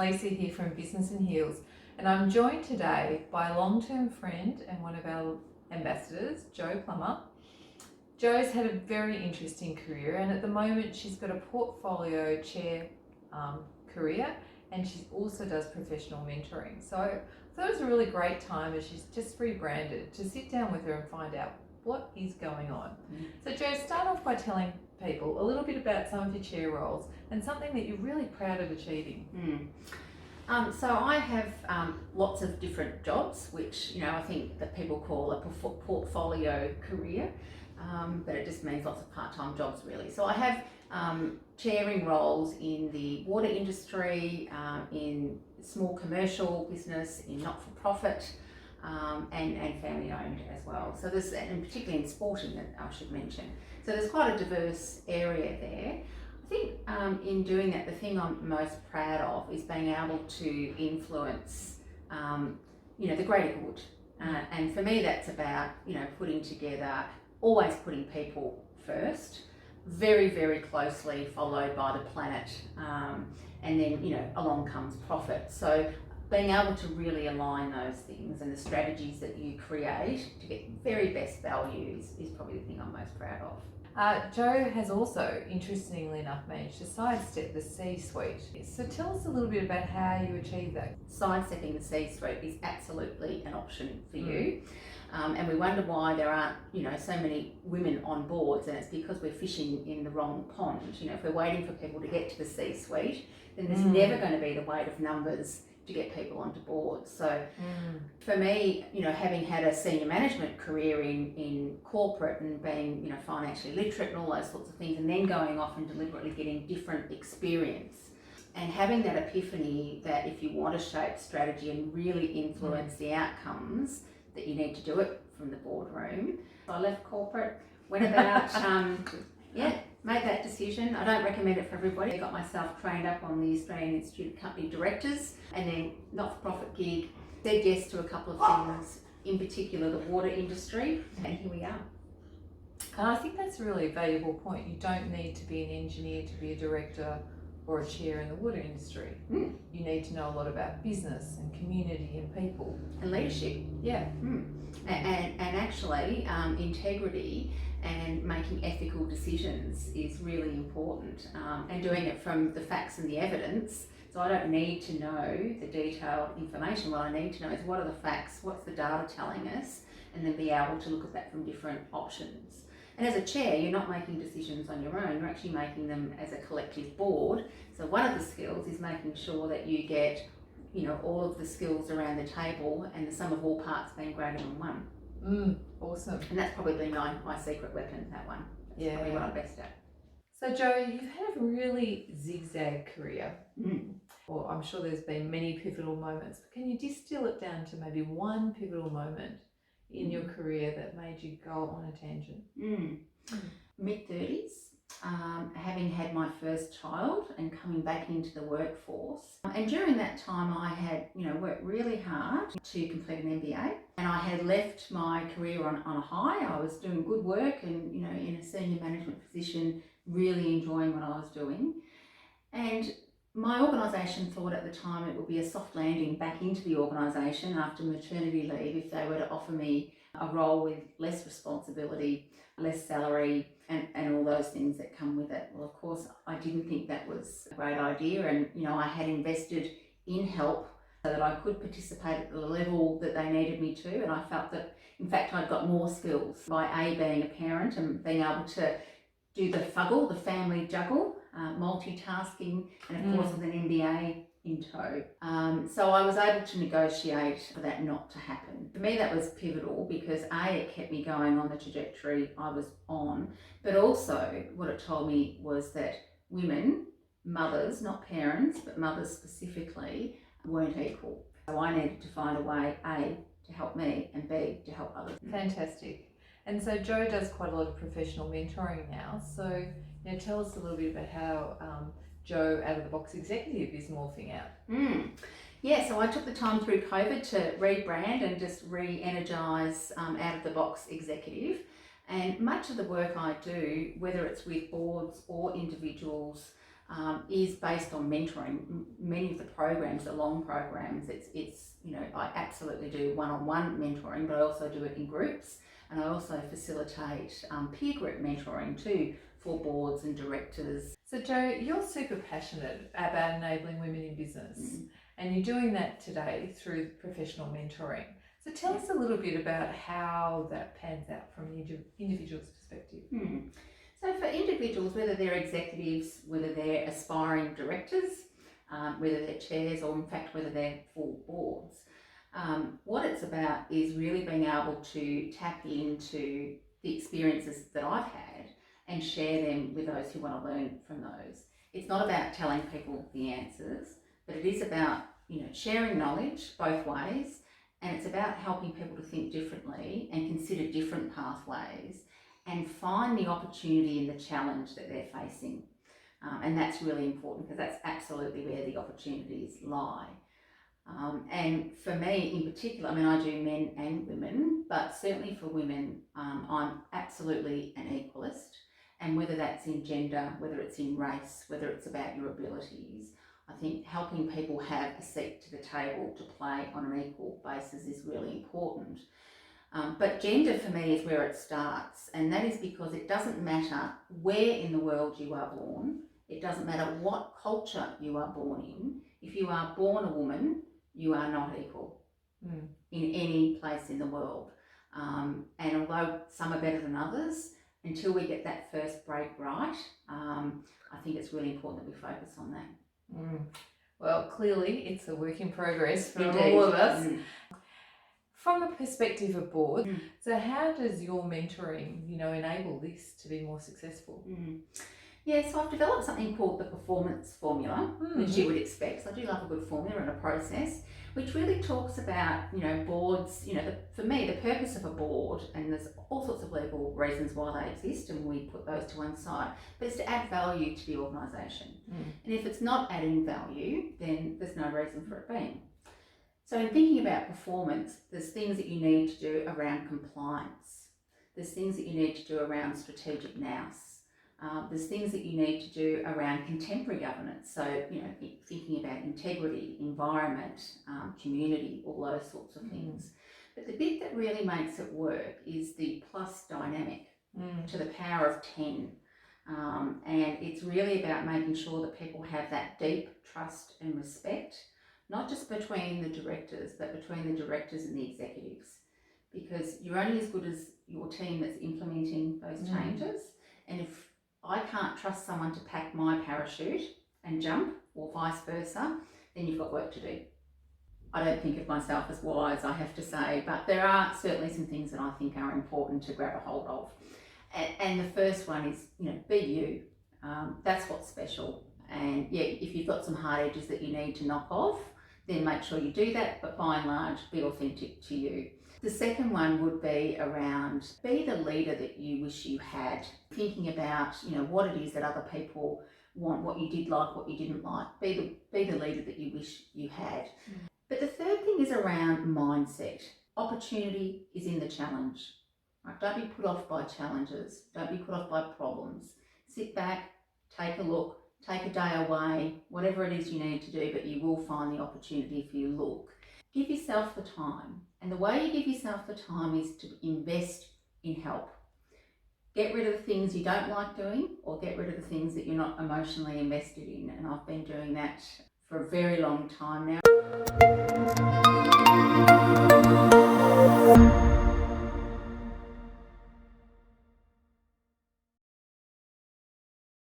Lacey here from Business and Heels, and I'm joined today by a long-term friend and one of our ambassadors, Jo Plummer. Jo's had a very interesting career, and at the moment she's got a portfolio chair career, and she also does professional mentoring. So I thought it was a really great time, as she's just rebranded, to sit down with her and find out what is going on. So Jo, start off by telling people a little bit about some of your chair roles and something that you're really proud of achieving. So I have lots of different jobs, which I think that people call a portfolio career, but it just means lots of part-time jobs really. So I have chairing roles in the water industry, in small commercial business, in not-for-profit, and family-owned as well. So there's, and particularly in sporting, that I should mention. So there's quite a diverse area there. I think in doing that, the thing I'm most proud of is being able to influence, the greater good. And for me, that's about, putting together, always putting people first, very, very closely followed by the planet. And then, along comes profit. So being able to really align those things and the strategies that you create to get very best values is probably the thing I'm most proud of. Jo has also, interestingly enough, managed to sidestep the C-suite. So tell us a little bit about how you achieve that. Sidestepping the C-suite is absolutely an option for you. And we wonder why there aren't, so many women on boards, and it's because we're fishing in the wrong pond. If we're waiting for people to get to the C-suite, then there's never going to be the weight of numbers to get people onto board. So for me, having had a senior management career in corporate and being, financially literate and all those sorts of things, and then going off and deliberately getting different experience and having that epiphany that if you want to shape strategy and really influence the outcomes, that you need to do it from the boardroom. So I left corporate, went about, made that decision. I don't recommend it for everybody. I got myself trained up on the Australian Institute of Company Directors, and then not-for-profit gig, said yes to a couple of things, in particular the water industry, and here we are. And I think that's a really valuable point. You don't need to be an engineer to be a director or a chair in the water industry. You need to know a lot about business and community and people. And leadership. Yeah. And actually, integrity and making ethical decisions is really important, and doing it from the facts and the evidence. So I don't need to know the detailed information. What I need to know is what are the facts, what's the data telling us, and then be able to look at that from different options. And as a chair, you're not making decisions on your own, you're actually making them as a collective board. So one of the skills is making sure that you get, all of the skills around the table and the sum of all parts being greater than one. Awesome. And that's probably been my secret weapon, that one. That's probably what I'm best at. So Jo, you've had a really zigzag career. Well, I'm sure there's been many pivotal moments, but can you distill it down to maybe one pivotal moment in your career that made you go on a tangent? Mid-30s, having had my first child and coming back into the workforce. And during that time I had, worked really hard to complete an MBA, and I had left my career on a high. I was doing good work and, in a senior management position, really enjoying what I was doing. And my organisation thought at the time it would be a soft landing back into the organisation after maternity leave if they were to offer me a role with less responsibility, less salary, and all those things that come with it. Well, of course, I didn't think that was a great idea, and I had invested in help so that I could participate at the level that they needed me to, and I felt that, in fact, I'd got more skills by being a parent and being able to do the fuggle, the family juggle, multitasking, and of course with an MBA in tow. So I was able to negotiate for that not to happen. For me, that was pivotal because it kept me going on the trajectory I was on, but also what it told me was that women, mothers, not parents, but mothers specifically, weren't equal. So I needed to find a way, A, to help me, and B, to help others. Fantastic. And so Jo does quite a lot of professional mentoring now. So tell us a little bit about how Jo Out of the Box Executive is morphing out. Yeah, so I took the time through COVID to rebrand and just re-energise Out of the Box Executive. And much of the work I do, whether it's with boards or individuals, is based on mentoring. Many of the programs, the long programs, it's I absolutely do one-on-one mentoring, but I also do it in groups, and I also facilitate peer group mentoring too for boards and directors. So Jo, you're super passionate about enabling women in business, and you're doing that today through professional mentoring. So tell us a little bit about how that pans out from the individual's perspective. So for individuals, whether they're executives, whether they're aspiring directors, whether they're chairs, or in fact whether they're full boards, what it's about is really being able to tap into the experiences that I've had and share them with those who want to learn from those. It's not about telling people the answers, but it is about sharing knowledge both ways, and it's about helping people to think differently and consider different pathways and find the opportunity in the challenge that they're facing. And that's really important, because that's absolutely where the opportunities lie. And for me in particular, I mean, I do men and women, but certainly for women, I'm absolutely an equalist. And whether that's in gender, whether it's in race, whether it's about your abilities, I think helping people have a seat to the table to play on an equal basis is really important. But gender for me is where it starts, and that is because it doesn't matter where in the world you are born, it doesn't matter what culture you are born in. If you are born a woman, you are not equal in any place in the world. And although some are better than others, until we get that first break right, I think it's really important that we focus on that. Well, clearly it's a work in progress for Indeed. all of us. From the perspective of board, so how does your mentoring, enable this to be more successful? Yeah, so I've developed something called the performance formula, which you would expect. So I do love a good formula and a process, which really talks about, boards, for me, the purpose of a board, and there's all sorts of legal reasons why they exist, and we put those to one side, but it's to add value to the organisation. And if it's not adding value, then there's no reason for it being. So in thinking about performance, there's things that you need to do around compliance. There's things that you need to do around strategic nous. There's things that you need to do around contemporary governance. So, thinking about integrity, environment, community, all those sorts of things. But the bit that really makes it work is the plus dynamic to the power of 10. And it's really about making sure that people have that deep trust and respect, not just between the directors, but between the directors and the executives. Because you're only as good as your team that's implementing those changes. And if I can't trust someone to pack my parachute and jump, or vice versa, then you've got work to do. I don't think of myself as wise, I have to say, but there are certainly some things that I think are important to grab a hold of. And the first one is, be you. That's what's special. And yeah, if you've got some hard edges that you need to knock off, then make sure you do that, but by and large, be authentic to you. The second one would be around, be the leader that you wish you had. Thinking about, what it is that other people want, what you did like, what you didn't like. Be the leader that you wish you had. But the third thing is around mindset. Opportunity is in the challenge. Right? Don't be put off by challenges. Don't be put off by problems. Sit back, take a look, take a day away, whatever it is you need to do, but you will find the opportunity if you look. Give yourself the time. And the way you give yourself the time is to invest in help. Get rid of the things you don't like doing, or get rid of the things that you're not emotionally invested in. And I've been doing that for a very long time now.